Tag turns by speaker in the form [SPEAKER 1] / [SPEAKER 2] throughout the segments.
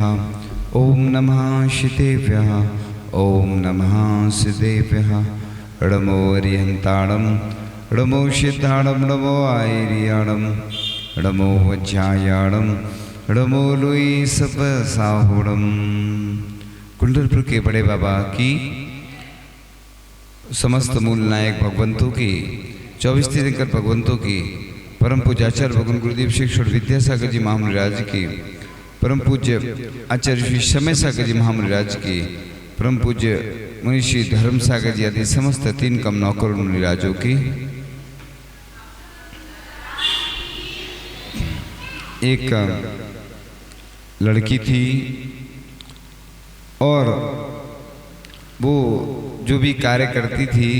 [SPEAKER 1] ओम नमः शितेभ्यः ओम नमः सिद्धेभ्यः नमो अरिहन्ताणं नमो सिद्धाणं नमो आयर्याणं नमो वज्रायाणं नमो लुई सब साहुणं। कुंडलपुर के बड़े बाबा की समस्त मूल नायक भगवंतों की 24 तीर्थंकर भगवंतों की परम पूज्य आचार्य भगवान गुरुदेव शिक्षण विद्यासागर जी महामुनिराज की परम पूज्य आचार्य श्री समय सागर जी महामुनिराज की परम पूज्य मुनिश्री धर्म सागर जी आदि समस्त 3 कम नौकर मुनिराजों की एक लड़की थी और वो जो भी कार्य करती थी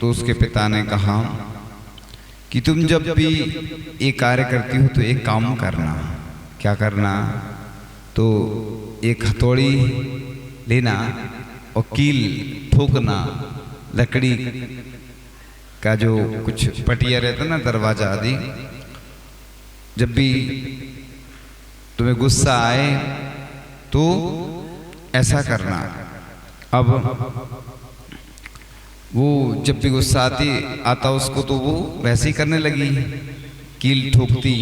[SPEAKER 1] तो उसके पिता ने कहा कि तुम जब भी ये कार्य करती हो तो एक काम करना। क्या करना? तो एक हथौड़ी लेना और कील ठोकना, लकड़ी का जो कुछ पटिया रहता ना, दरवाजा आदि, जब भी तुम्हें गुस्सा आए तो ऐसा करना। अब वो जब भी गुस्सा आता उसको तो वो वैसे ही करने लगी, कील ठोकती।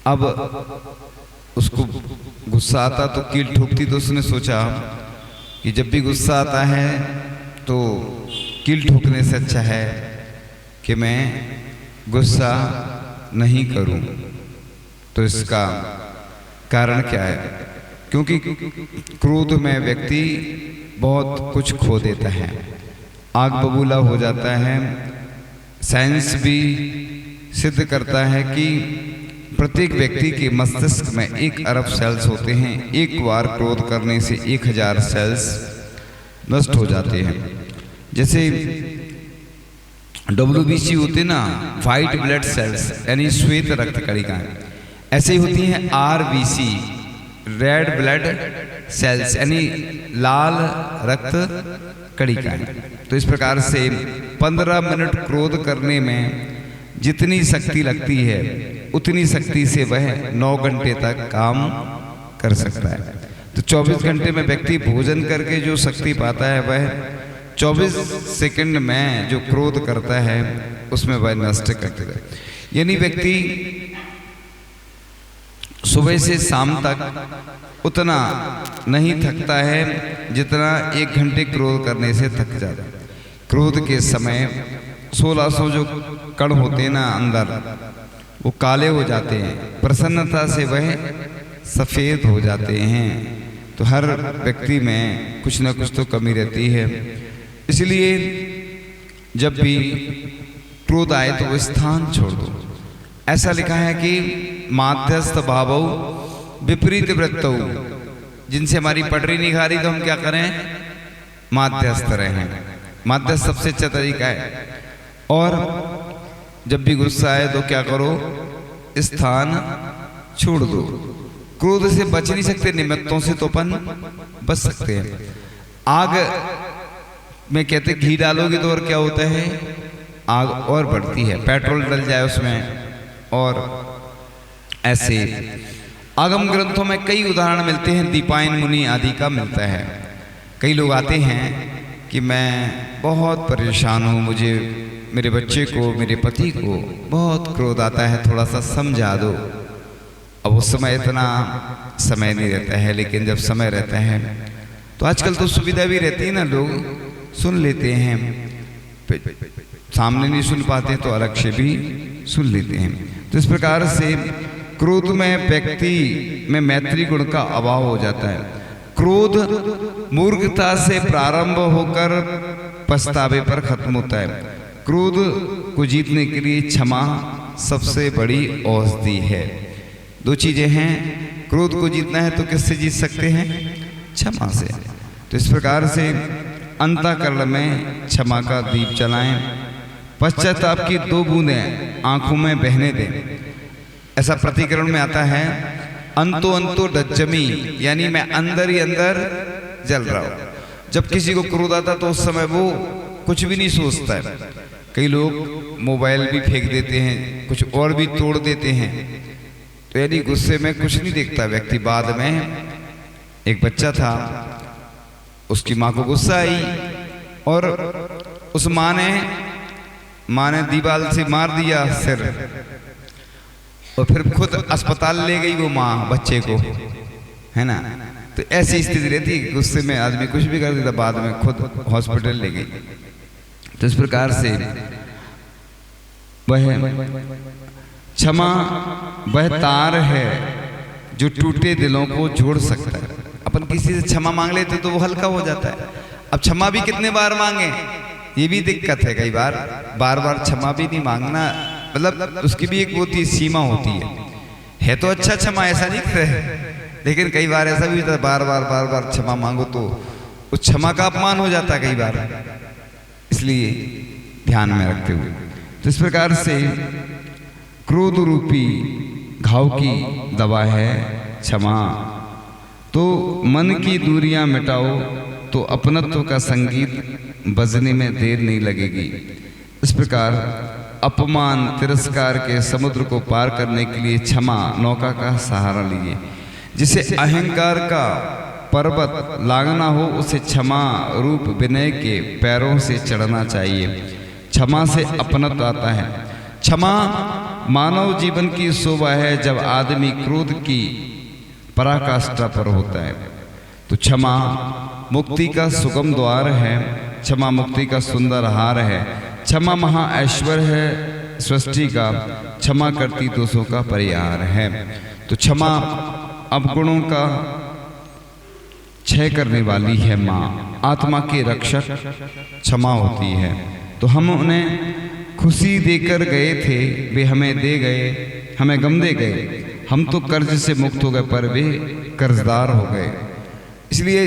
[SPEAKER 1] अब उसको गुस्सा आता तो कील ठोकती, तो उसने सोचा कि जब भी गुस्सा आता है तो कील ठोकने से अच्छा है कि मैं गुस्सा नहीं करूं। तो इसका कारण क्या है? क्योंकि क्रोध में व्यक्ति बहुत कुछ खो देता है, आग बबूला हो जाता है। साइंस भी सिद्ध करता है कि प्रत्येक व्यक्ति के मस्तिष्क में 1 अरब सेल्स होते हैं। एक बार क्रोध करने से 1000 सेल्स नष्ट हो जाते हैं। जैसे WBC होते ना, व्हाइट ब्लड सेल्स यानी श्वेत रक्त कणिकाएं, ऐसे ही होती हैं RBC, रेड ब्लड सेल्स यानी लाल रक्त कणिकाएं। तो इस प्रकार से 15 मिनट क्रोध करने में जितनी शक्ति लगती है उतनी शक्ति से वह 9 घंटे तक काम कर सकता है। तो 24 घंटे में व्यक्ति भोजन करके जो शक्ति पाता है वह 24 सेकंड में जो क्रोध करता है उसमें वह नष्ट कर देता है। यानी व्यक्ति सुबह से शाम तक उतना नहीं थकता है जितना 1 घंटे क्रोध करने से थक जाता है। क्रोध के समय 1600 जो कण होते हैं ना अंदर, वो काले हो जाते हैं, प्रसन्नता से वह सफेद हो जाते हैं। तो हर व्यक्ति में कुछ ना कुछ तो कमी रहती है। इसलिए जब भी क्रोध आए तो वो स्थान छोड़ दो। ऐसा लिखा है कि माध्यस्थ भावौ विपरीत वृत्तौ, जिनसे हमारी पटरी नहीं खा रही तो हम क्या करें? माध्यस्थ रहें। माध्यस्थ सबसे अच्छा तरीका है। और जब भी गुस्सा आए तो क्या करो? स्थान छोड़ दो। क्रोध से बच नहीं सकते, निमित्तों से तो अपन बच सकते हैं। आग में कहते घी डालोगे तो और क्या होता है? आग और बढ़ती है। पेट्रोल डल जाए उसमें और ऐसे आगम ग्रंथों में कई उदाहरण मिलते हैं। दीपायन मुनि आदि का मिलता है। कई लोग आते हैं कि मैं बहुत परेशान हूँ, मुझे मेरे बच्चे को, मेरे पति को बहुत क्रोध आता है, थोड़ा सा समझा दो। अब उस समय इतना समय नहीं रहता है, लेकिन जब समय रहता है तो आजकल तो सुविधा भी रहती है ना, लोग सुन लेते हैं। सामने नहीं सुन पाते तो अलग से भी सुन लेते हैं। तो इस प्रकार से क्रोध में व्यक्ति में मैत्री गुण का अभाव हो जाता है। क्रोध मूर्खता से प्रारंभ होकर पछतावे पर खत्म होता है। क्रोध को जीतने के लिए क्षमा सबसे बड़ी औषधि है। 2 चीजें हैं। क्रोध को जीतना है तो किससे जीत सकते हैं? क्षमा से। तो इस प्रकार से अंतःकरण में क्षमा का दीप जलाएं। पश्चाताप की 2 बूंदें आंखों में बहने दें। ऐसा प्रतिकरण में आता है, अंतो अंतो डज्जमी, यानी मैं अंदर ही अंदर जल रहा हूं। जब किसी को क्रोध आता तो उस समय वो कुछ भी नहीं सोचता है। कई लोग मोबाइल भी फेंक देते हैं, कुछ और भी तोड़ देते हैं। तो यानी गुस्से में कुछ नहीं देखता व्यक्ति, बाद में एक बच्चा था, उसकी माँ को गुस्सा आई और उस माँ ने दीवार से मार दिया सिर, और फिर खुद अस्पताल ले गई वो माँ बच्चे को, है ना। तो ऐसी स्थिति रहती, गुस्से में आदमी कुछ भी कर देता, बाद में खुद हॉस्पिटल ले गई। तो इस प्रकार से क्षमा वह तार है जो टूटे दिलों को जोड़ सकता है। अपन किसी से क्षमा मांग लेते तो वो हल्का हो जाता है। अब क्षमा भी कितने बार मांगे, ये भी दिक्कत है। कई बार बार क्षमा भी नहीं मांगना, मतलब उसकी भी एक होती सीमा होती है तो अच्छा क्षमा, ऐसा नहीं करे, लेकिन कई बार ऐसा भी होता है बार बार क्षमा मांगो तो उस क्षमा का अपमान हो जाता है कई बार, इसलिए ध्यान में रखते हुए। तो इस प्रकार से क्रोध रूपी घाव की दवा है क्षमा। तो मन की दूरियां मिटाओ तो अपनत्व का संगीत बजने में देर नहीं लगेगी। इस प्रकार अपमान तिरस्कार के समुद्र को पार करने के लिए क्षमा नौका का सहारा लीजिए। जिसे अहंकार का पर्वत लांघना हो उसे क्षमा रूप विनय के पैरों से चढ़ना चाहिए। क्षमा से अपनत्व आता है। क्षमा मानव जीवन की शोभा है जब आदमी क्रोध की पराकाष्ठा पर होता है। तो क्षमा मुक्ति का सुगम द्वार है, क्षमा मुक्ति का सुंदर हार है, क्षमा महा ऐश्वर्य है सृष्टि का, क्षमा करती दोषों का परिहार है। तो क्षमा अवगुणों का क्षय करने वाली है माँ, आत्मा के रक्षक क्षमा होती है। तो हम उन्हें खुशी देकर गए थे, वे हमें दे गए, हमें गम दे गए। हम तो कर्ज से मुक्त हो गए पर वे कर्जदार हो गए। इसलिए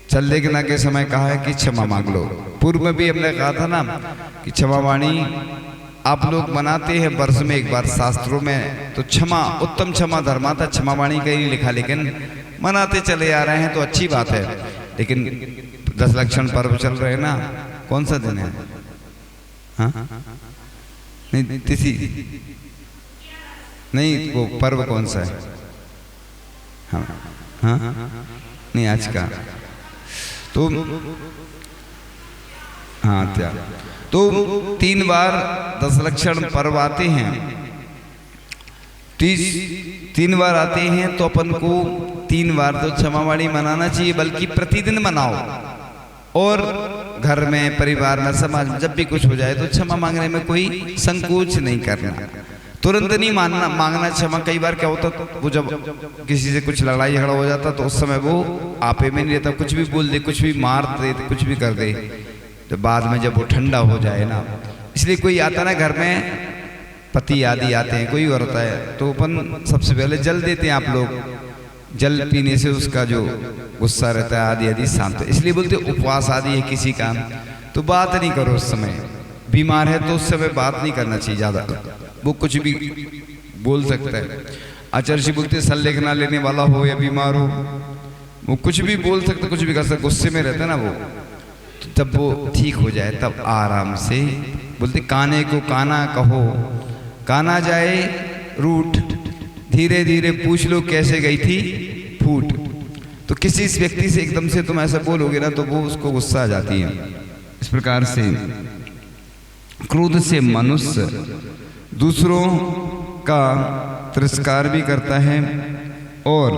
[SPEAKER 1] चलने के ना के समय कहा है कि क्षमा मांग लो। पूर्व में भी हमने कहा था ना कि क्षमा वाणी आप लोग मनाते हैं वर्ष में एक बार शास्त्रों में, तो क्षमा उत्तम क्षमा धर्मा था, क्षमा वाणी का ही लिखा, लेकिन मनाते चले आ रहे हैं तो अच्छी बात है। लेकिन 10 लक्षण पर्व चल रहे हैं ना, कौन सा दिन है? हाँ नहीं, तिथि नहीं, वो पर्व कौन सा है? हाँ हाँ नहीं, आज का तो हाँ क्या, तो 3 बार 10 लक्षण पर्व आते हैं, 3 बार आते हैं। तो अपन को 3 बार तो क्षमावाणी मनाना चाहिए, बल्कि प्रतिदिन मनाओ। और घर में, परिवार में, समाज में जब भी कुछ हो जाए तो क्षमा मांगने में कोई संकोच नहीं करना, तुरंत नहीं मांगना क्षमा। कई बार क्या होता, वो जब किसी से कुछ लड़ाई झगड़ा हो जाता तो उस समय वो आपे में नहीं रहता, कुछ भी बोल दे, कुछ भी मार दे, कुछ भी कर दे। तो बाद में जब वो ठंडा हो जाए ना, इसलिए कोई आता ना घर में, पति आदि आते हैं, कोई और होता है, तो अपन सबसे पहले जल देते हैं। आप लोग जल पीने से उसका जो गुस्सा रहता है आदि आदि शांत। इसलिए बोलते उपवास आदि है किसी का, तो बात नहीं करो उस समय। बीमार है तो उस समय बात नहीं करना चाहिए ज़्यादा, वो कुछ भी बोल सकता है। आचार्य जी बोलते सल्लेख ना लेने वाला हो या बीमार हो, वो कुछ भी बोल सकता, कुछ भी कर सकता, गुस्से में रहता है ना वो। तो जब वो ठीक हो जाए तब आराम से बोलते काने को काना कहो, काना जाए रूठ, धीरे धीरे पूछ लो कैसे गई थी फूट। तो किसी इस व्यक्ति से एकदम से तुम ऐसा बोलोगे ना तो वो उसको गुस्सा आ जाती है। इस प्रकार से क्रोध से मनुष्य दूसरों का तिरस्कार भी करता है, और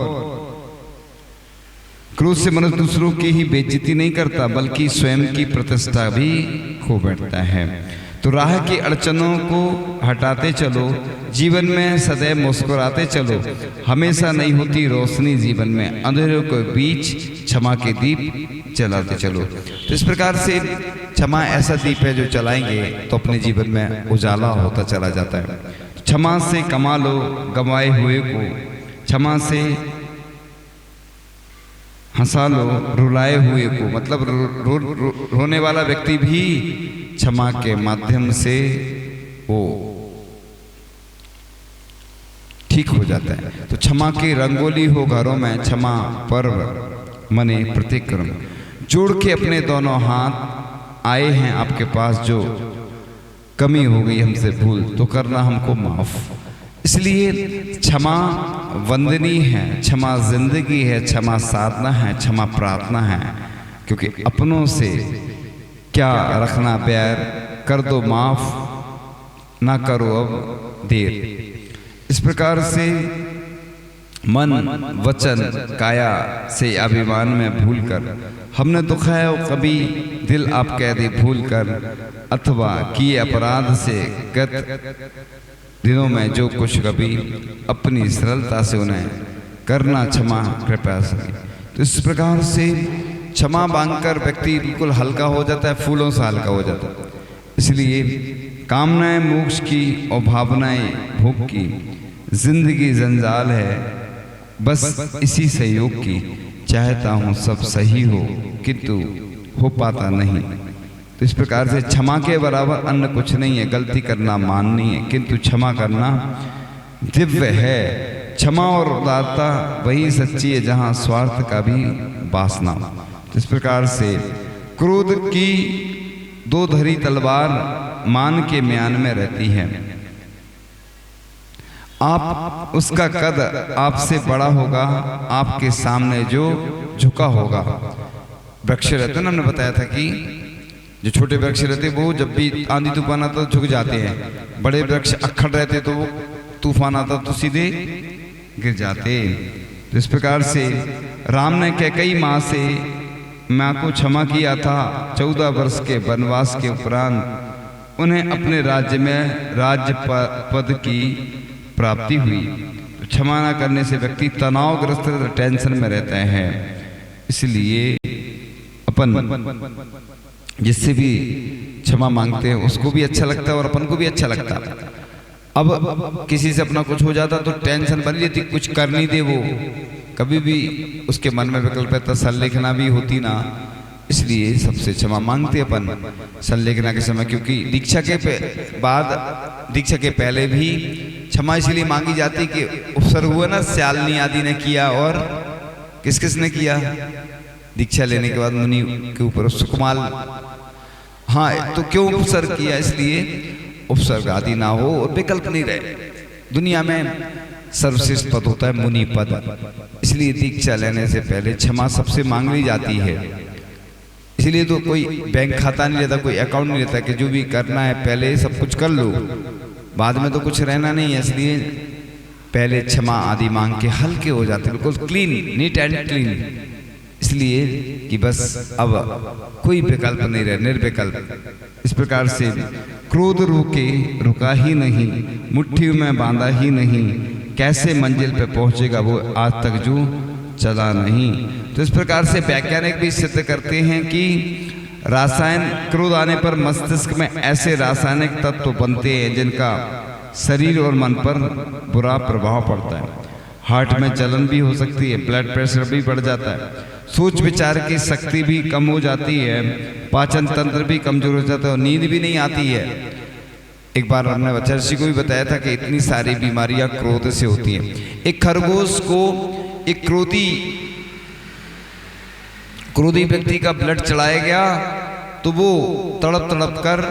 [SPEAKER 1] क्रोध से मनुष्य दूसरों की ही बेइज्जती नहीं करता बल्कि स्वयं की प्रतिष्ठा भी खो बैठता है। तो राह की अड़चनों को हटाते चलो, जीवन में सदैव मुस्कुराते चलो, हमेशा नहीं होती रोशनी जीवन में, अंधेरों के बीच क्षमा के दीप जलाते चलो। तो इस प्रकार से क्षमा ऐसा दीप है जो चलाएंगे तो अपने जीवन में उजाला होता चला जाता है। क्षमा से कमा लो गंवाए हुए को, क्षमा से हंसा लो रुलाए हुए को। मतलब रोने वाला व्यक्ति भी क्षमा के माध्यम से वो ठीक हो जाता है। तो क्षमा की रंगोली हो घरों में, क्षमा पर्व मने प्रतिक्रम। जोड़ के अपने दोनों हाथ आए हैं आपके पास, जो कमी हो गई हमसे भूल तो करना हमको माफ। इसलिए क्षमा वंदनीय है, क्षमा जिंदगी है, क्षमा साधना है, क्षमा प्रार्थना है। क्योंकि अपनों से क्या रखना बैर, कर दो माफ ना करो अब देर। इस प्रकार से मन वचन काया से अभिमान में भूलकर हमने तो खाया कभी दिल आप कह दे भूल कर, अथवा किए अपराध से गत दिनों में जो कुछ कभी अपनी सरलता से उन्हें करना क्षमा कृपया से। तो इस प्रकार से क्षमा मांगकर व्यक्ति बिल्कुल हल्का हो जाता है, फूलों से हल्का हो जाता है। इसलिए कामनाएं मोक्ष की और भावनाएं भोग की, जिंदगी जंजाल है बस इसी सहयोग की। चाहता हूँ सब सही हो किंतु हो पाता नहीं। तो इस प्रकार से क्षमा के बराबर अन्य कुछ नहीं है। गलती करना माननी है किंतु क्षमा करना दिव्य है। क्षमा और उदारता वही सच्ची है जहाँ स्वार्थ का भी वासना हो। तो इस प्रकार से क्रोध की दो धरी तलवार मान के म्यान में रहती है। आप उसका कद आपसे बड़ा होगा, आपके सामने जो झुका होगा। वृक्ष रहते ना, हमने बताया था कि जो छोटे वृक्ष रहते वो जब भी आंधी तूफान आता तो झुक जाते हैं, बड़े वृक्ष अक्खड़ रहते तो वो तूफान आता तो सीधे गिर जाते। तो इस प्रकार से राम ने कैकेयी माँ से माँ को क्षमा किया था। 14 वर्ष के वनवास के उपरांत उन्हें अपने राज्य में राज्य पद की प्राप्ति हुई। तो क्षमा न करने से व्यक्ति तनावग्रस्त टेंशन में रहता है। इसलिए अपन जिससे भी क्षमा मांगते हैं उसको भी अच्छा लगता है और अपन को भी अच्छा लगता है। अब किसी से अपना कुछ हो जाता तो टेंशन बन जाती, कुछ कर नहीं दे वो, कभी भी उसके मन में विकल्प है संलेखना भी होती ना। इसलिए सबसे क्षमा मांगते अपन संलेखना के समय, क्योंकि दीक्षा के बाद दीक्षा के पहले भी क्षमा इसलिए मांगी जाती कि उपसर्ग हुआ ना, श्यालनी आदि ने किया और किस किस ने किया दीक्षा लेने के बाद मुनि के ऊपर सुकुमाल। हाँ, तो क्यों उपसर्ग किया? इसलिए उपसर्ग आदि ना हो और विकल्प नहीं रहे। दुनिया में सर्वश्रेष्ठ पद होता है मुनि पद, इसलिए दीक्षा लेने से पहले क्षमा सबसे मांग ली जाती है। इसलिए तो कोई बैंक खाता नहीं लेता, कोई अकाउंट नहीं लेता कि जो भी करना है पहले सब कुछ कर लो, बाद में तो कुछ रहना नहीं है। इसलिए पहले क्षमा आदि मांग के हल्के हो जाते, बिल्कुल क्लीन, नीट एंड क्लीन। इसलिए कि बस अब कोई विकल्प नहीं रहे, निर्विकल्प। इस प्रकार से क्रोध रोके रुका ही नहीं, मुट्ठी में बांधा ही नहीं, कैसे मंजिल पे पहुंचेगा वो आज तक जो चला नहीं। तो इस प्रकार से वैज्ञानिक भी सिद्ध करते हैं कि रासायन क्रोध आने पर मस्तिष्क में ऐसे रासायनिक तत्व बनते हैं जिनका शरीर और मन पर बुरा प्रभाव पड़ता है। हार्ट में जलन भी हो सकती है, ब्लड प्रेशर भी बढ़ जाता है, सोच विचार की शक्ति भी कम हो जाती है, पाचन तंत्र भी कमजोर हो जाता है और नींद भी नहीं आती है। एक बार हमने बच्चा को भी बताया था कि इतनी सारी बीमारियां क्रोध से होती हैं। एक खरगोश को एक क्रोधी व्यक्ति का ब्लड चढ़ाया गया तो वो तड़प तड़प कर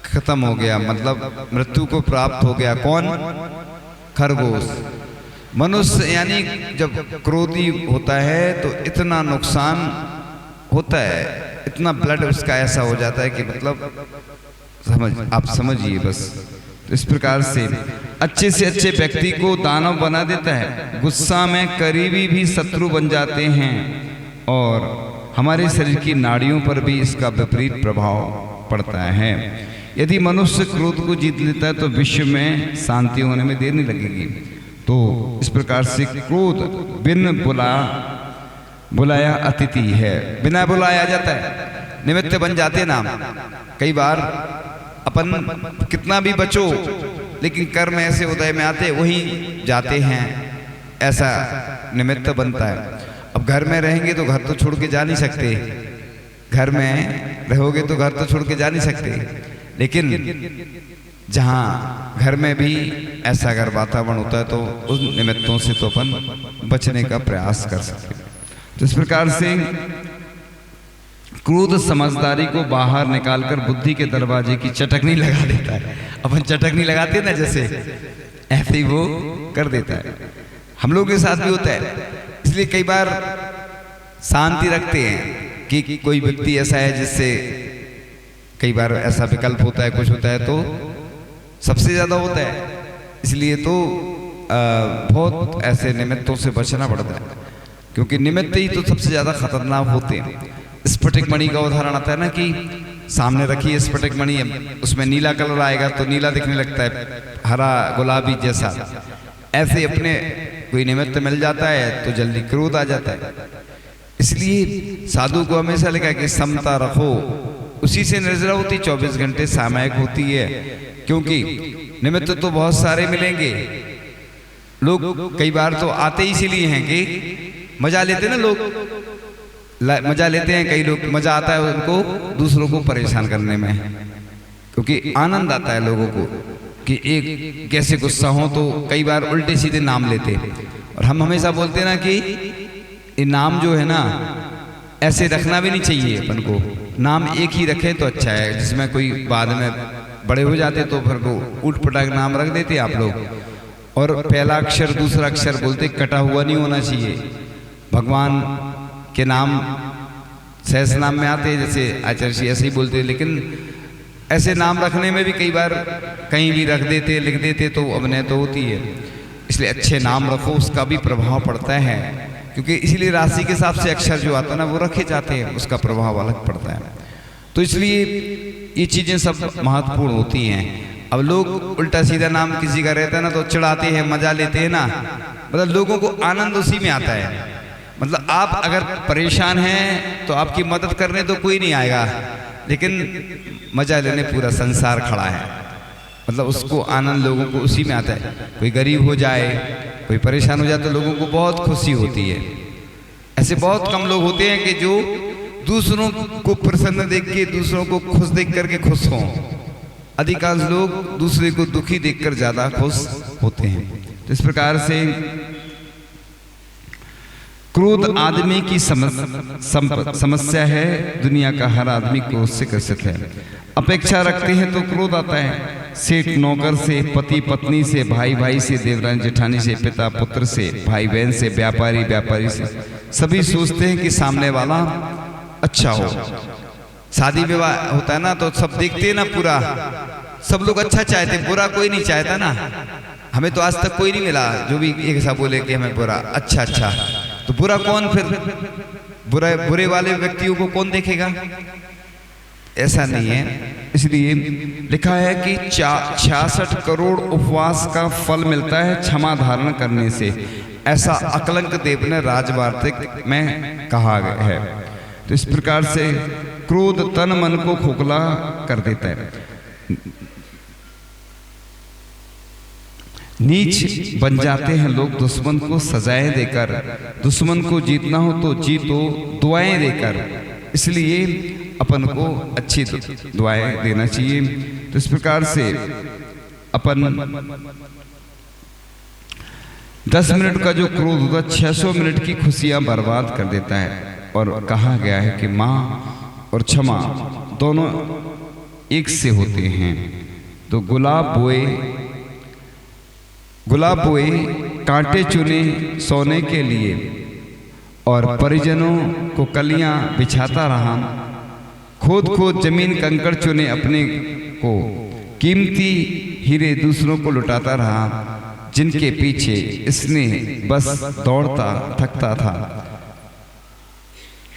[SPEAKER 1] खत्म हो गया, मतलब मृत्यु को प्राप्त हो गया। कौन? खरगोश। मनुष्य यानी जब क्रोधी होता है तो इतना नुकसान होता है, इतना ब्लड उसका ऐसा हो जाता है कि मतलब आप समझिए बस। तो इस प्रकार से अच्छे व्यक्ति को दानव बना देता है। गुस्सा में करीबी भी शत्रु बन जाते हैं और हमारे शरीर की नाड़ियों पर भी इसका विपरीत प्रभाव पड़ता है। यदि मनुष्य क्रोध को जीत लेता है तो विश्व में शांति होने में देर नहीं लगेगी। तो इस प्रकार से क्रोध बिन बुलाया अतिथि है, बिना बुलाया आ जाता है, निमित्त बन जाते ना। कई बार अपन कितना भी बचो लेकिन कर्म ऐसे उदय में आते वही जाते हैं, ऐसा निमित्त बनता है। अब घर में रहेंगे तो घर तो छोड़ के जा नहीं सकते, घर में रहोगे तो घर तो छोड़ के जा नहीं सकते, लेकिन जहाँ घर में भी ऐसा अगर वातावरण होता है तो उन निमित्तों से तो अपन बचने का प्रयास कर सकते हैं। तो इस प्रकार से क्रोध समझदारी को बाहर निकालकर बुद्धि के दरवाजे की चटकनी लगा देता है। अपन चटकनी लगाते हैं ना, जैसे ऐसे ही वो कर देता है। हम लोगों के साथ भी होता है। इसलिए कई बार शांति रखते हैं कि कोई व्यक्ति ऐसा है जिससे कई बार ऐसा विकल्प होता है, कुछ होता है तो सबसे ज्यादा होता है। इसलिए तो बहुत ऐसे निमित्तों से बचना पड़ता है, क्योंकि निमित्त ही तो सबसे ज्यादा खतरनाक होते हैं। स्फटिक मणि का उदाहरण आता है ना कि सामने रखिए स्फटिक मणि, उसमें नीला कलर आएगा तो नीला दिखने लगता है, हरा गुलाबी जैसा। ऐसे अपने कोई निमित्त मिल जाता है तो जल्दी क्रोध आ जाता है। इसलिए साधु को हमेशा लिखा है कि समता रखो, उसी से निर्जरा होती 24 घंटे सामयिक होती है। क्योंकि निमित्त तो बहुत सारे मिलेंगे, लोग कई बार तो आते ही इसीलिए हैं कि मजा लेते ना, लोग मजा लेते हैं। कई लोग मजा आता है उनको दूसरों को परेशान करने में, क्योंकि आनंद आता है लोगों को कि एक कैसे गुस्सा हो तो कई बार उल्टे सीधे नाम लेते। और हम हमेशा बोलते हैं ना कि ये नाम जो है ना ऐसे रखना भी नहीं चाहिए अपन को, नाम एक ही रखें तो अच्छा है, जिसमें कोई बाद में बड़े हो जाते तो फिर वो ऊट पटांग नाम रख देते आप लोग। और पहला अक्षर दूसरा अक्षर बोलते कटा हुआ नहीं होना चाहिए। भगवान के नाम सहस नाम में आते हैं, जैसे आचार्य ऐसे ही बोलते हैं, लेकिन ऐसे नाम रखने में भी कई बार कहीं भी रख देते लिख देते तो अभिनय तो होती है। इसलिए अच्छे नाम रखो, उसका भी प्रभाव पड़ता है, क्योंकि इसीलिए राशि के हिसाब से अक्षर जो आता है ना वो रखे जाते हैं, उसका प्रभाव अलग पड़ता है। तो इसलिए ये चीजें सब महत्वपूर्ण होती हैं। अब लोग उल्टा सीधा नाम किसी का रहता है ना तो चिढ़ाते हैं, मजा लेते हैं ना, मतलब लोगों को आनंद उसी में आता है। मतलब आप अगर परेशान हैं तो आपकी मदद करने तो कोई नहीं आएगा, लेकिन मजा लेने पूरा संसार खड़ा है। मतलब उसको आनंद लोगों को उसी में आता है। कोई गरीब हो जाए, कोई परेशान हो जाए तो लोगों को बहुत खुशी होती है। ऐसे बहुत कम लोग होते हैं कि जो दूसरों को प्रसन्न देख के, दूसरों को खुश देख करके खुश हों। अधिकांश लोग दूसरे को दुखी देखकर ज्यादा खुश होते हैं। तो इस प्रकार से क्रोध आदमी की समस्या है, दुनिया का हर आदमी क्रोध से ग्रसित है। अपेक्षा रखते हैं तो क्रोध आता है। सेठ नौकर से, पति पत्नी से, भाई भाई से, देवरानी जेठानी से, पिता पुत्र से, भाई बहन से, व्यापारी व्यापारी से, सभी सोचते हैं कि सामने वाला अच्छा हो। शादी विवाह होता है ना तो सब देखते हैं ना, पूरा सब लोग अच्छा चाहते, बुरा कोई नहीं चाहता ना। हमें तो आज तक कोई नहीं मिला जो भी एक ऐसा बोले कि हमें बुरा अच्छा अच्छा। तो बुरा कौन, फिर बुरे वाले व्यक्तियों को कौन देखेगा? ऐसा नहीं है। इसलिए लिखा है कि 66 करोड़ उपवास का फल मिलता है क्षमा धारण करने से। ऐसा अकलंक देव ने राजवार्तिक में कहा है। तो इस प्रकार से क्रोध तन मन को खोखला कर देता है। नीच बन जाते हैं लोग दुश्मन को सजाएं देकर। दुश्मन को जीतना हो तो जीतो दुआएं देकर। इसलिए अपन को अच्छी दुआएं देना चाहिए। तो इस प्रकार से अपन 10 मिनट का जो क्रोध होता है 600 मिनट की खुशियां बर्बाद कर देता है। और कहा गया है कि माँ और क्षमा दोनों एक से होते हैं। तो गुलाब बोए कांटे चुने सोने के लिए, और परिजनों को कलियां बिछाता रहा। खोद जमीन कंकड़ चुने अपने को, कीमती हीरे दूसरों को लुटाता रहा। जिनके पीछे इसने बस दौड़ता थकता था।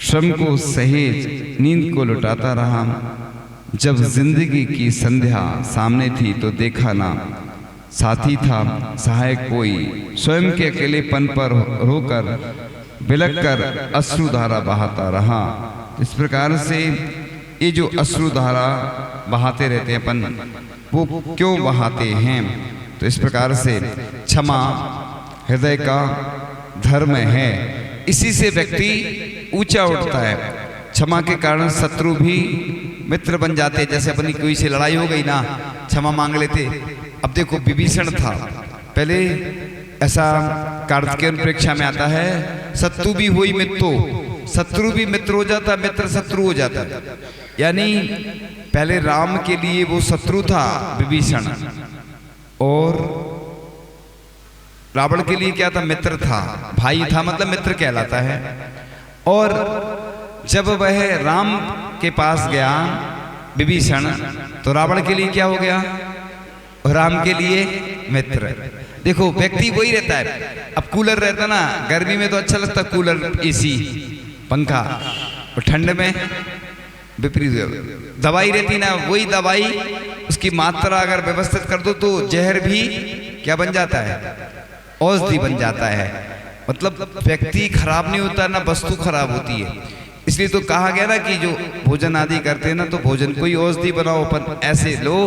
[SPEAKER 1] श्रम को सहेज नींद को लुटाता रहा। जब जिंदगी की संध्या सामने थी तो देखा ना साथी था सहायक कोई। स्वयं के अकेलेपन पर रोकर बिलक कर अश्रुधारा बहाता रहा। इस प्रकार से ये जो अश्रुधारा बहाते रहते हैं अपन, वो क्यों बहाते हैं? तो इस प्रकार से क्षमा हृदय का धर्म है। इसी से व्यक्ति ऊंचा उठता है। क्षमा के कारण शत्रु भी मित्र बन जाते हैं। जैसे अपनी कोई से लड़ाई हो गई ना, क्षमा मांग लेते। अब देखो विभीषण था, पहले ऐसा कार्तिकेय परीक्षा में आता है, शत्रु भी हुई मित्रो, शत्रु भी मित्र हो जाता, मित्र शत्रु हो जाता। यानी पहले राम के लिए वो शत्रु था विभीषण, और रावण के लिए क्या था? मित्र था, भाई था, मतलब मित्र कहलाता है। और जब वह राम के पास गया विभीषण, तो रावण के लिए क्या हो गया? राम के लिए मित्र। देखो व्यक्ति वही रहता है। अब कूलर रहता ना, गर्मी में तो अच्छा लगता कूलर, एसी, पंखा, और ठंड में विपरीत। दवाई रहती ना, वही दवाई उसकी मात्रा अगर व्यवस्थित कर दो तो जहर भी क्या बन जाता है? औषधि बन जाता है। मतलब व्यक्ति खराब नहीं होता ना, वस्तु खराब होती है। इसलिए तो कहा गया ना कि जो भोजन आदि करते हैं ना, तो भोजन को ही औषधि बनाओ, अपन ऐसे लो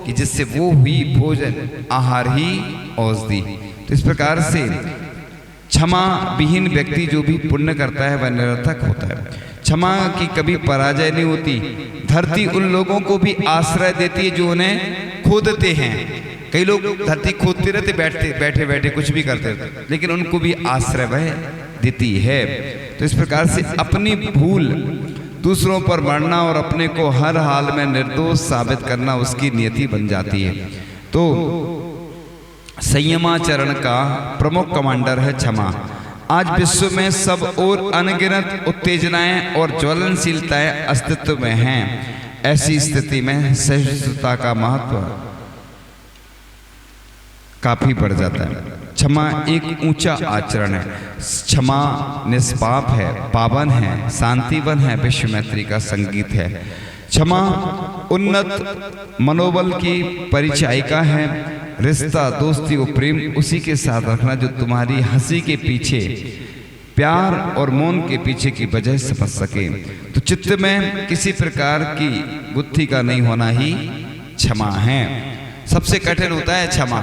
[SPEAKER 1] कि जिससे वो हुई भोजन, आहार ही औषधि। तो इस प्रकार से क्षमा विहीन व्यक्ति जो भी पुण्य करता है वह निरर्थक होता है। क्षमा की कभी पराजय नहीं होती। धरती उन लोगों को भी आश्रय देती है जो उन्हें खोदते हैं। कई लोग धरती खोदते रहते, बैठे बैठे कुछ भी करते रहते, लेकिन उनको भी आश्रय वह देती है। तो इस प्रकार से अपनी भूल दूसरों पर मरना और अपने को हर हाल में निर्दोष साबित करना उसकी नियति बन जाती है। तो संयमाचरण का प्रमुख कमांडर है क्षमा। आज विश्व में सब और अनगिनत उत्तेजनाएं और ज्वलनशीलताएं अस्तित्व में हैं। ऐसी स्थिति में सहिष्णुता का महत्व काफी बढ़ जाता है। क्षमा एक ऊंचा आचरण है। क्षमा निष्पाप है, पावन है, शांतिवन है, विश्व मैत्री का संगीत है। क्षमा उन्नत मनोबल की परिचायिका है। रिश्ता, दोस्ती और प्रेम उसी के साथ रखना जो तुम्हारी हंसी के पीछे, प्यार और मौन के पीछे की वजह समझ सके। तो चित्त में किसी प्रकार की गुत्थी का नहीं होना ही क्षमा है। सबसे कठिन होता है क्षमा,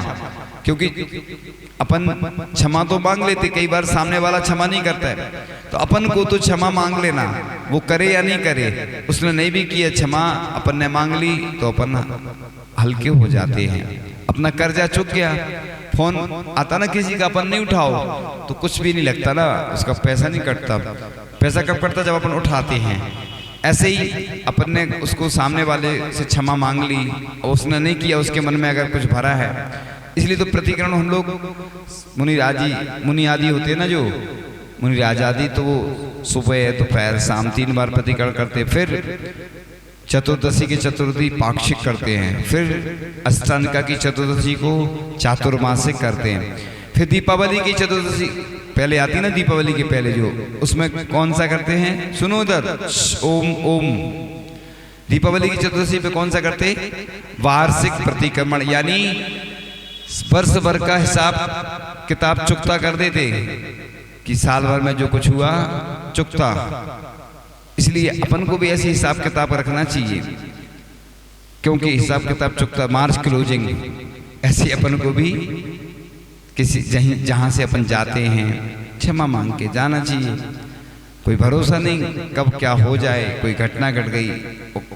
[SPEAKER 1] क्योंकि अपन क्षमा तो मांग लेते, कई बार सामने वाला क्षमा नहीं करता है, तो अपन को तो क्षमा मांग लेना, वो करे या नहीं करे। उसने नहीं भी किया क्षमा, अपन ने मांग ली, तो अपन हल्के हो जाते हैं। अपना कर्जा चुक गया, फोन आता ना किसी का, अपन नहीं उठाओ तो कुछ भी नहीं लगता ना, उसका पैसा नहीं कटता। पैसा कब कटता? जब अपन उठाते हैं। ऐसे ही अपन ने उसको सामने वाले से क्षमा मांग ली और उसने नहीं किया, उसके मन में अगर कुछ भरा है। इसलिए तो प्रतिकरण हम लोग मुनि आदि होते हैं ना, जो मुनि आदि, तो वो सुबह दोपहर शाम 3 बार प्रतिकरण करते। फिर चतुर्दशी की चतुर्थी पाक्षिक करते हैं। फिर अष्टांगिका की चतुर्दशी को चातुर्मासिक करते हैं। फिर दीपावली की चतुर्दशी पहले आती ना, दीपावली के पहले जो, उसमें कौन सा करते हैं? सुनो इधर, ओम ओम। दीपावली की चतुर्दशी पे कौन सा करते? वार्षिक प्रतिक्रमण, यानी वर्ष भर का हिसाब किताब चुकता कर देते कि साल भर में जो कुछ हुआ चुकता। इसलिए अपन को भी ऐसी हिसाब किताब रखना चाहिए, क्योंकि हिसाब किताब चुकता, मार्च क्लोजिंग, ऐसी अपन को भी किसी जहां से अपन जाते हैं क्षमा मांग के जाना चाहिए। कोई भरोसा नहीं कब क्या हो जाए, कोई घटना घट गई,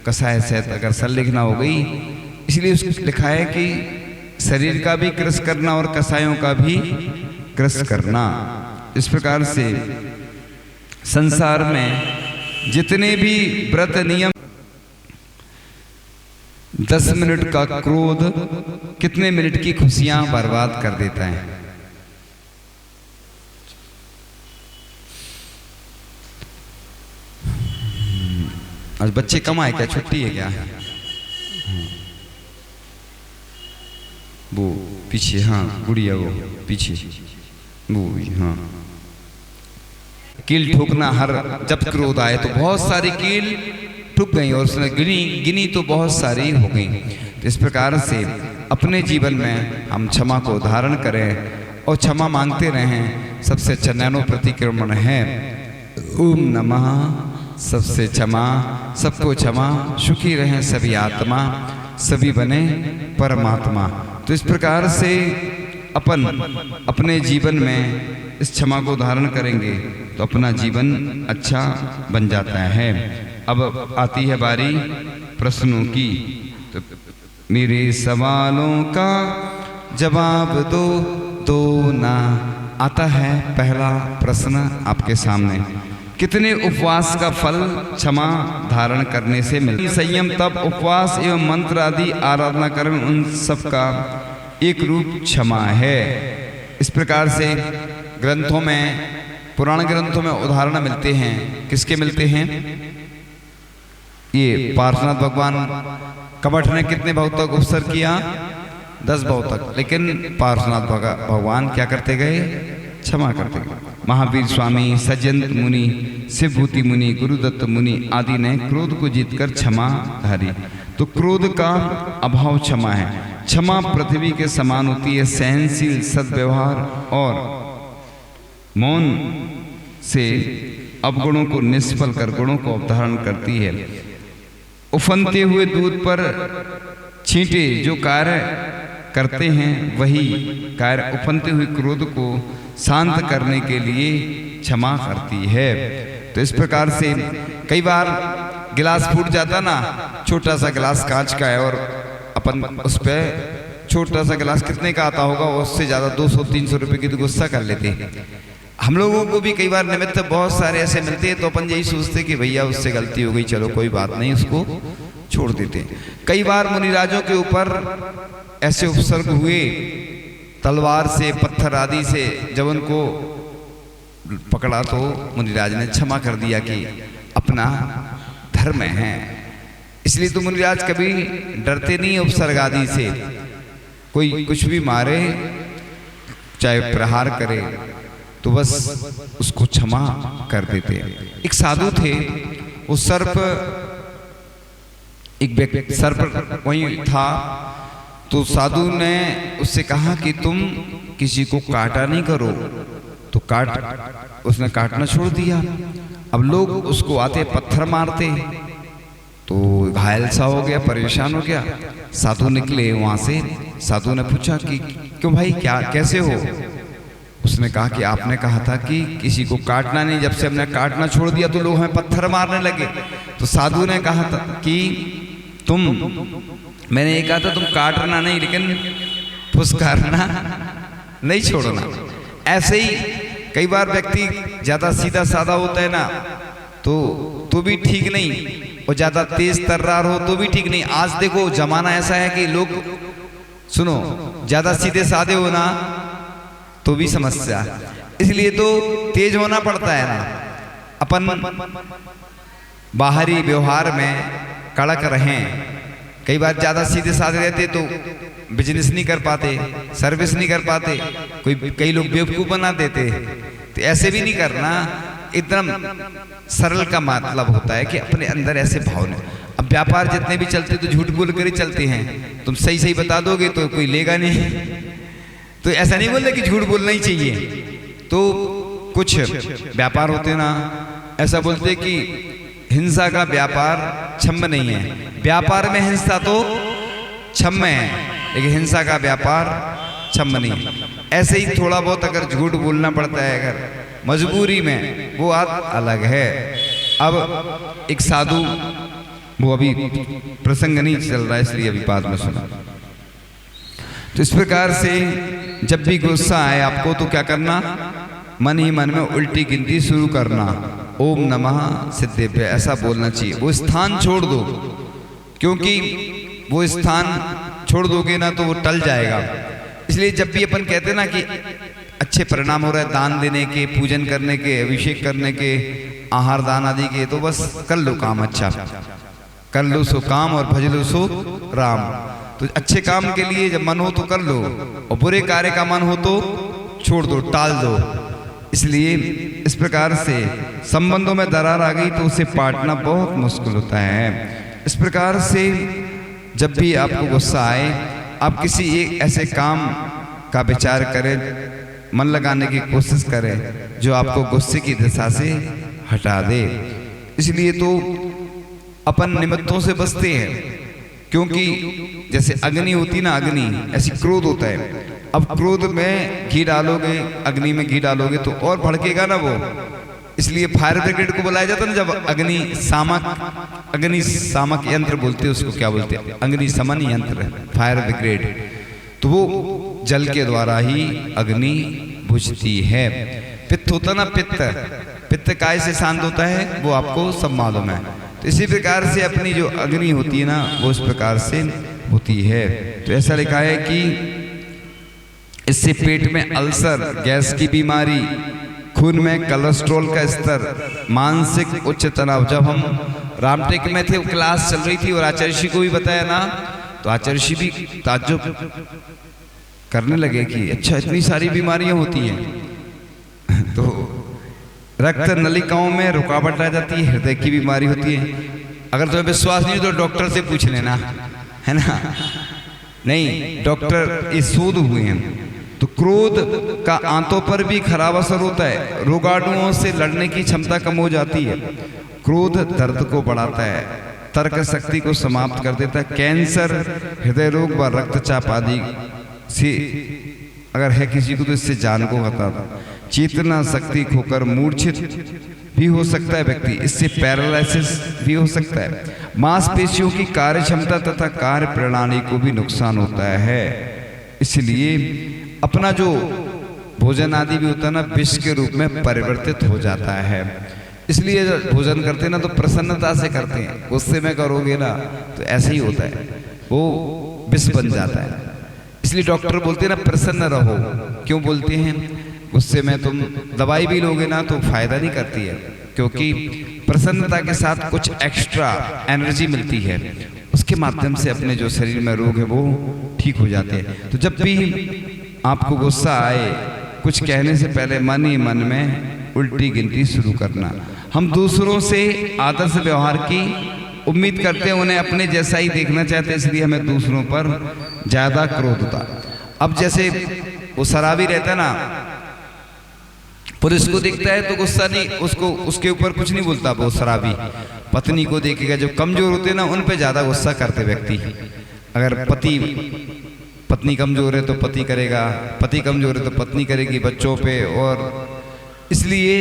[SPEAKER 1] कसाय सहित अगर संलिग्न हो गई। इसलिए उसको लिखा है कि शरीर का भी कृष करना और कसायों का भी कृष करना। इस प्रकार से संसार में जितने भी व्रत नियम, 10 मिनट का क्रोध कितने मिनट की खुशियां बर्बाद कर देता है। आज बच्चे कम आए क्या? छुट्टी है क्या? वो पीछे, हाँ गुड़िया वो पीछे, वो हाँ। कील ठोकना, हर जब क्रोध आए तो बहुत सारी कील ठुक गई और उसने गिनी तो बहुत सारी हो गई। तो इस प्रकार से अपने जीवन में हम क्षमा को धारण करें और क्षमा मांगते रहें। सबसे अच्छा नैनो प्रतिक्रमण है ओम नमः, सबसे क्षमा, सबको क्षमा, सुखी रहें सभी आत्मा, सभी बने परमात्मा। तो इस प्रकार से अपन अपने जीवन में इस क्षमा को धारण करेंगे तो अपना जीवन अच्छा बन जाता है। अब आती है बारी प्रश्नों की। तो मेरे सवालों का जवाब दो, तो ना। आता है पहला प्रश्न आपके सामने, कितने उपवास का फल क्षमा धारण करने से मिलता है? संयम, तप, उपवास एवं मंत्र आदि आराधना कर्म, उन सब का एक रूप क्षमा है। इस प्रकार से ग्रंथों में, पुराण ग्रंथों में उदाहरण मिलते हैं। किसके मिलते हैं? ये पार्श्वनाथ भगवान कपट ने कितने भाव तक उपसर्ग किया? 10 भाव तक। लेकिन पार्श्वनाथ भगवान क्या करते गए? क्षमा करते गए। महावीर स्वामी, सज्जन मुनि, शिवभूति मुनि, गुरुदत्त मुनि आदि ने क्रोध को जीतकर क्षमा धारी। तो क्रोध का अभाव क्षमा है। क्षमा पृथ्वी के समान होती है, सहनशील, सद्व्यवहार और मौन से अवगुणों को निष्फल कर गुणों को अवधारण करती है। उफनते हुए दूध पर छींटे जो कार्य करते हैं, वही कार्य उफनते हुए क्रोध को शांत करने के लिए क्षमा करती है। तो इस प्रकार से कई बार गिलास फूट जाता ना, छोटा सा गिलास कांच का है और अपन उस पे छोटा सा गिलास कितने का आता होगा, उससे ज़्यादा 200-300 रुपए की तो गुस्सा कर लेते हैं। हम लोगों को भी कई बार निमित्त बहुत सारे ऐसे मिलते हैं, तो अपन यही सोचते कि भैया उससे गलती हो गई, चलो कोई बात नहीं, उसको छोड़ देते। कई बार मुनिराजों के ऊपर ऐसे उपसर्ग हुए तलवार से, पत्थर आदि से, जब उनको पकड़ा तो मुनिराज ने क्षमा कर दिया कि अपना धर्म है। इसलिए तो मुनिराज कभी डरते नहीं उपसर्ग आदि से। कोई कुछ भी मारे, चाहे प्रहार करे, तो बस उसको क्षमा कर देते। एक साधु थे, वो सर्प वहीं था, तो साधु ने उससे कहा कि तुम किसी को काटा नहीं करो, तो उसने काटना छोड़ दिया। अब लोग उसको आते पत्थर मारते, तो घायल सा हो गया, परेशान हो गया। साधु निकले वहां से, साधु ने पूछा कि क्यों भाई, क्या कैसे हो? उसने कहा कि आपने कहा था कि किसी को काटना नहीं, जब से हमने काटना छोड़ दिया तो लोग हमें पत्थर मारने लगे। तो साधु ने कहा था कि मैंने ये कहा था तुम काटना नहीं, लेकिन फुसकारना नहीं छोड़ना। ऐसे ही कई बार व्यक्ति ज्यादा सीधा साधा होता है ना, तो भी ठीक नहीं, और ज्यादा तेज तर्रार हो तो भी ठीक नहीं। आज देखो जमाना ऐसा है कि लोग, सुनो, ज्यादा सीधे साधे हो ना तो भी समस्या, इसलिए तो तेज होना पड़ता है ना। अपन बाहरी व्यवहार में कड़क रहें। कई बार ज्यादा सीधे साधे रहते तो बिजनेस नहीं कर पाते, सर्विस नहीं कर पाते, कई लोग बेवकूफ बना देते। तो ऐसे भी नहीं करना। एकदम सरल का मतलब होता है कि अपने अंदर ऐसे भाव नहीं। अब व्यापार जितने भी चलते तो झूठ बोल कर ही चलते हैं। तुम सही सही बता दोगे तो कोई लेगा नहीं। तो ऐसा नहीं बोल रहे कि झूठ बोलना ही चाहिए। तो कुछ व्यापार होते ना, ऐसा बोलते कि हिंसा का व्यापार छम्म नहीं है। व्यापार में हिंसा तो छम्म है, लेकिन हिंसा का व्यापार छम्म नहीं है। ऐसे ही थोड़ा बहुत अगर झूठ बोलना पड़ता है अगर मजबूरी में, वो बात अलग है। अब एक साधु, वो अभी प्रसंग नहीं चल रहा है इसलिए अभी बाद में सुना। तो इस प्रकार से जब भी गुस्सा आए आपको तो क्या करना, मन ही मन में उल्टी गिनती शुरू करना, ओम नमः सिद्धेभ्य ऐसा बोलना चाहिए। वो स्थान छोड़ दो, क्योंकि वो स्थान छोड़ दोगे ना तो वो टल जाएगा। इसलिए जब भी अपन कहते ना कि अच्छे परिणाम हो रहे हैं दान देने के, पूजन करने के, अभिषेक करने के, आहार दान आदि के, तो बस कर लो काम अच्छा, कर लो सो काम और भज लो सो राम। तो अच्छे काम के लिए जब मन हो तो कर लो, और बुरे कार्य का मन हो तो छोड़ दो, टाल दो। इसलिए इस प्रकार से संबंधों में दरार आ गई तो उसे पाटना बहुत मुश्किल होता है। इस प्रकार से जब भी आपको गुस्सा आए, आप किसी एक ऐसे काम का विचार करें, मन लगाने की कोशिश करें जो आपको गुस्से की दिशा से हटा दे। इसलिए तो अपन निमित्तों से बचते हैं, क्योंकि जैसे अग्नि होती ना, अग्नि ऐसी क्रोध होता है। अब क्रोध में घी डालोगे, अग्नि में घी डालोगे तो और भड़केगा ना वो। इसलिए फायर ब्रिगेड को बुलाया जाता है ना, जब अग्नि शामक यंत्र बोलते हैं उसको, क्या बोलते हैं, अग्नि शमन यंत्र, फायर ब्रिगेड। तो वो जल के द्वारा ही अग्नि बुझती है। पित्त होता ना, पित्त काय से शांत होता है वो आपको सब मालूम है। तो इसी प्रकार से अपनी जो अग्नि होती है ना, वो इस प्रकार से होती है। तो ऐसा लिखा है कि इससे पेट में अल्सर, गैस की बीमारी, खून में कोलेस्ट्रॉल का स्तर, मानसिक उच्च तनाव। जब हम रामटेक में थे, क्लास चल रही थी और आचार्य जी को भी बताया ना, तो आचार्य जी भी ताज्जुब करने लगे कि अच्छा इतनी सारी बीमारियां होती हैं। तो रक्त नलिकाओं में रुकावट आ जाती है, हृदय की बीमारी होती है। अगर तुम्हें विश्वास नहीं तो डॉक्टर से पूछ लेना, है ना। नहीं, डॉक्टर ये शोध हुए हैं। तो क्रोध का आंतों पर भी खराब असर होता है, रोगाणुओं से लड़ने की क्षमता कम हो जाती है। क्रोध दर्द को बढ़ाता है, तर्क शक्ति को समाप्त कर देता है। कैंसर, हृदय रोग व रक्तचाप आदि से अगर है किसी को तो इससे जान को खतरा। चेतना शक्ति खोकर मूर्छित भी हो सकता है व्यक्ति, इससे पैरालिसिस भी हो सकता है। मांसपेशियों की कार्य क्षमता तथा कार्य प्रणाली को भी नुकसान होता है। इसलिए अपना जो भोजन आदि भी होता है ना, विष के रूप में परिवर्तित हो जाता है। इसलिए भोजन करते हैं ना तो प्रसन्नता से करते हैं, गुस्से में करोगे ना तो ऐसे ही होता है, वो विष बन जाता है। इसलिए डॉक्टर बोलते हैं ना प्रसन्न रहो। क्यों बोलते हैं? गुस्से में तुम दवाई भी लोगे ना तो फायदा नहीं करती है, क्योंकि प्रसन्नता के साथ कुछ एक्स्ट्रा एनर्जी मिलती है, उसके माध्यम से अपने जो शरीर में रोग है वो ठीक हो जाते हैं। तो जब भी आपको गुस्सा आए, कुछ कहने से पहले मन ही मन में उल्टी गिनती शुरू करना। हम दूसरों से आदर्श व्यवहार की उम्मीद करते हैं, उन्हें अपने जैसा ही देखना चाहते हैं, इसलिए हमें दूसरों पर ज्यादा क्रोध होता। अब जैसे वो शराबी रहता है ना, पुलिस को देखता है तो गुस्सा नहीं, उसको उसके ऊपर कुछ नहीं बोलता। वो शराबी पत्नी को देखेगा, जो कमजोर होते हैं ना उन पे ज्यादा गुस्सा करते व्यक्ति। अगर पत्नी कमजोर है तो पति करेगा, पति कमजोर है तो पत्नी करेगी बच्चों पे। और इसलिए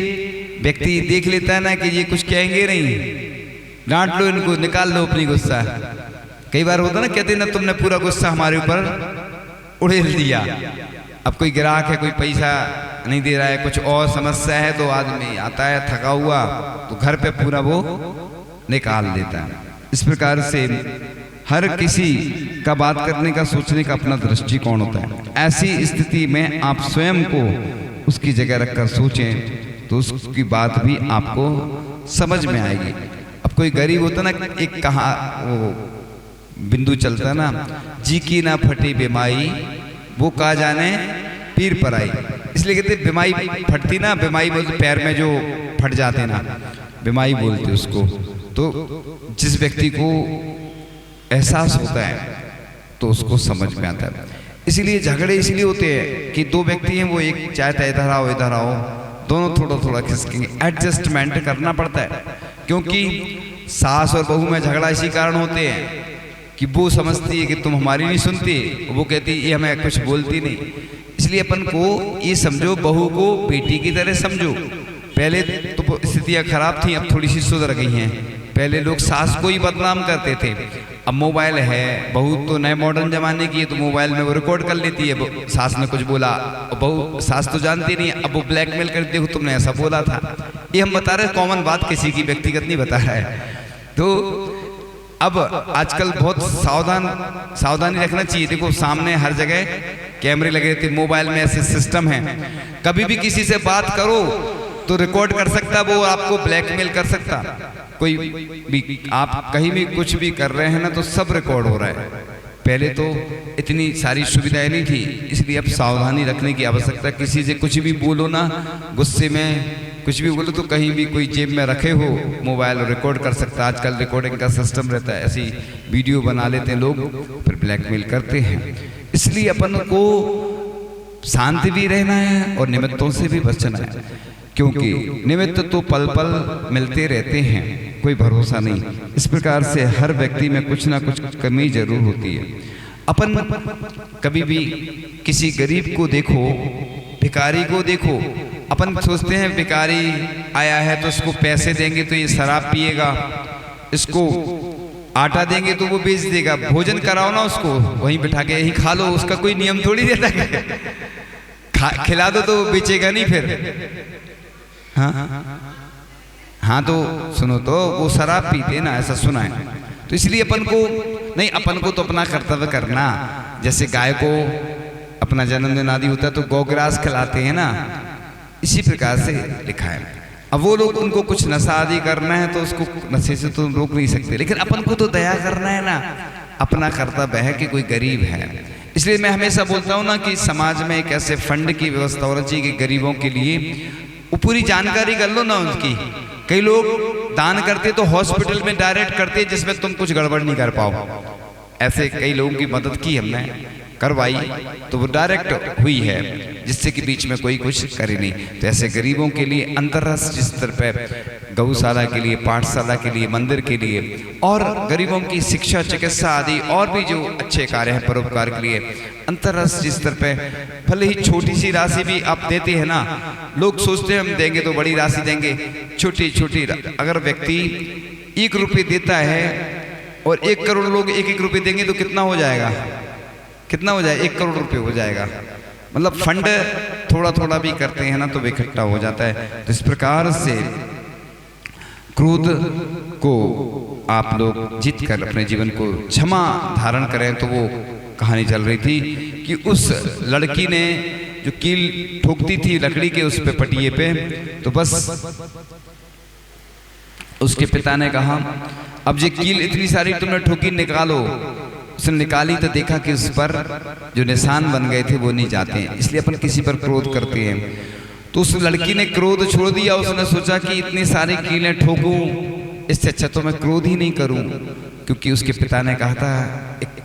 [SPEAKER 1] व्यक्ति देख लेता है ना कि ये कुछ कहेंगे नहीं, डांट लो इनको, निकाल लो अपनी गुस्सा। कई बार होता ना, कहते ना तुमने पूरा गुस्सा हमारे ऊपर उड़ेल दिया। अब कोई ग्राहक है, कोई पैसा नहीं दे रहा है, कुछ और समस्या है, तो आदमी आता है थका हुआ तो घर पे पूरा वो निकाल देता है। इस प्रकार से हर किसी का बात करने का, सोचने का अपना दृष्टिकोण होता है। ऐसी स्थिति में आप स्वयं को उसकी जगह रखकर सोचें तो उसकी बात भी आपको समझ में आएगी। अब कोई गरीब होता ना, एक कहा वो बिंदु चलता ना, जी की ना फटी बिमाई वो का जाने पीर पर आई। इसलिए कहते बिमाई फटती ना, बिमाई बोलते पैर में जो फट जाते ना, बिमाई बोलते उसको। तो जिस व्यक्ति को एहसास होता है तो उसको समझ में आता है। इसीलिए झगड़े इसलिए होते हैं कि दो व्यक्ति हैं, वो एक चाहता है इधर आओ इधर आओ, दोनों थोड़ा थोड़ा खिसकेंगे, एडजस्टमेंट करना पड़ता है। क्योंकि सास और बहू में झगड़ा इसी कारण होते हैं कि वो समझती है कि तुम हमारी नहीं सुनती, वो कहती है ये हमें कुछ बोलती नहीं। इसलिए अपन को ये समझो, बहू को बेटी की तरह समझो। पहले तो स्थितियां खराब थी, अब थोड़ी सी सुधर गई हैं। पहले लोग सास को ही बदनाम करते थे, अब मोबाइल है, बहू तो नए मॉडर्न जमाने की है, तो मोबाइल में वो रिकॉर्ड कर लेती है, सास ने कुछ बोला, बहू सास तो जानती नहीं है, अब वो ब्लैकमेल कर, देखो तुमने ऐसा बोला था। ये हम बता रहे कॉमन बात, किसी की व्यक्तिगत नहीं बता रहा है। तो अब आजकल बहुत सावधानी रखना चाहिए। देखो सामने हर जगह कैमरे लगे रहते, मोबाइल में ऐसे सिस्टम है, कभी भी किसी से बात करो तो रिकॉर्ड कर सकता, वो आपको ब्लैकमेल कर सकता। कोई भी आप कहीं भी कुछ भी कर रहे हैं ना तो सब रिकॉर्ड हो रहा है। पहले तो इतनी सारी सुविधाएं नहीं थी, इसलिए अब सावधानी रखने की आवश्यकता। किसी से कुछ भी बोलो ना, गुस्से में कुछ भी बोलो तो कहीं भी कोई जेब में रखे हो मोबाइल रिकॉर्ड कर सकता। आजकल रिकॉर्डिंग का सिस्टम रहता है, ऐसी वीडियो बना लेते हैं लोग, फिर ब्लैकमेल करते हैं। इसलिए अपन को शांति भी रहना है और निमित्तों से भी बचना है, क्योंकि निमित्त तो पल पल मिलते रहते हैं, कोई भरोसा नहीं। इस प्रकार से हर व्यक्ति में कुछ ना कुछ कमी जरूर होती है। अपन कभी भी किसी गरीब को देखो, भिखारी को देखो, अपन सोचते हैं भिखारी आया है तो इसको पैसे देंगे तो ये शराब पिएगा, इसको आटा देंगे तो वो बेच देगा, भोजन कराओ ना उसको, वहीं बिठा के यही खा लो, उसका कोई नियम थोड़ी रहता है। खिला दो तो वो बेचेगा नहीं फिर। हाँ तो सुनो, तो वो शराब पीते ना, ऐसा सुना है। तो इसलिए अपन को नहीं, अपन को तो अपना कर्तव्य करना। जैसे गाय को अपना जन्मदिन आदि होता है तो गौग्रास खिलाते हैं ना, इसी प्रकार से लिखा है। अब वो लोग, उनको कुछ नशा आदि करना है तो उसको नशे से तो रोक नहीं सकते, लेकिन अपन को तो दया करना है ना, अपना कर्तव्य है कि कोई गरीब है। इसलिए मैं हमेशा बोलता हूँ ना कि समाज में एक ऐसे फंड की व्यवस्था होनी चाहिए कि गरीबों के लिए वो पूरी जानकारी कर लो ना उनकी। कई लोग दान करते तो हॉस्पिटल में डायरेक्ट करते जिसमें तुम कुछ गड़बड़ नहीं कर पाओ। ऐसे कई लोगों की मदद की हमने, करवाई तो वो डायरेक्ट हुई है, जिससे कि बीच में कोई कुछ करे नहीं। तो ऐसे गरीबों के लिए अंतर्राष्ट्रीय स्तर पर गौशाला के लिए, पाठशाला के लिए, मंदिर के लिए और गरीबों की शिक्षा, चिकित्सा आदि और भी जो अच्छे कार्य हैं परोपकार के लिए अंतर्राष्ट्रीय स्तर पे भले ही छोटी सी राशि भी आप देते हैं ना, लोग सोचते हैं हम देंगे तो बड़ी राशि देंगे, छोटी छोटी अगर व्यक्ति 1 रुपये देता है और 1 करोड़ लोग 1-1 रुपये देंगे तो कितना हो जाएगा, कितना हो जाएगा, 1 करोड़ रुपये हो जाएगा। मतलब फंड थोड़ा थोड़ा भी करते हैं ना तो इकट्ठा हो जाता है। तो इस प्रकार से क्रोध को आप लोग जीत कर अपने जीवन को क्षमा धारण करें। तो वो कहानी चल रही थी कि उस लड़की ने जो कील ठोकती थी लकड़ी के उस पे पटिए पे, तो बस उसके पिता ने कहा अब ये कील इतनी सारी तुमने ठोकी, निकालो। उसने निकाली तो देखा कि उस पर जो निशान बन गए थे वो नहीं जाते हैं। इसलिए अपन किसी पर क्रोध करते हैं। तो उस लड़की ने क्रोध छोड़ दिया, उसने सोचा कि इतनी सारी कीलें ठोकूं, इससे अच्छा तो मैं क्रोध ही नहीं करूं, क्योंकि उसके पिता ने कहा था एक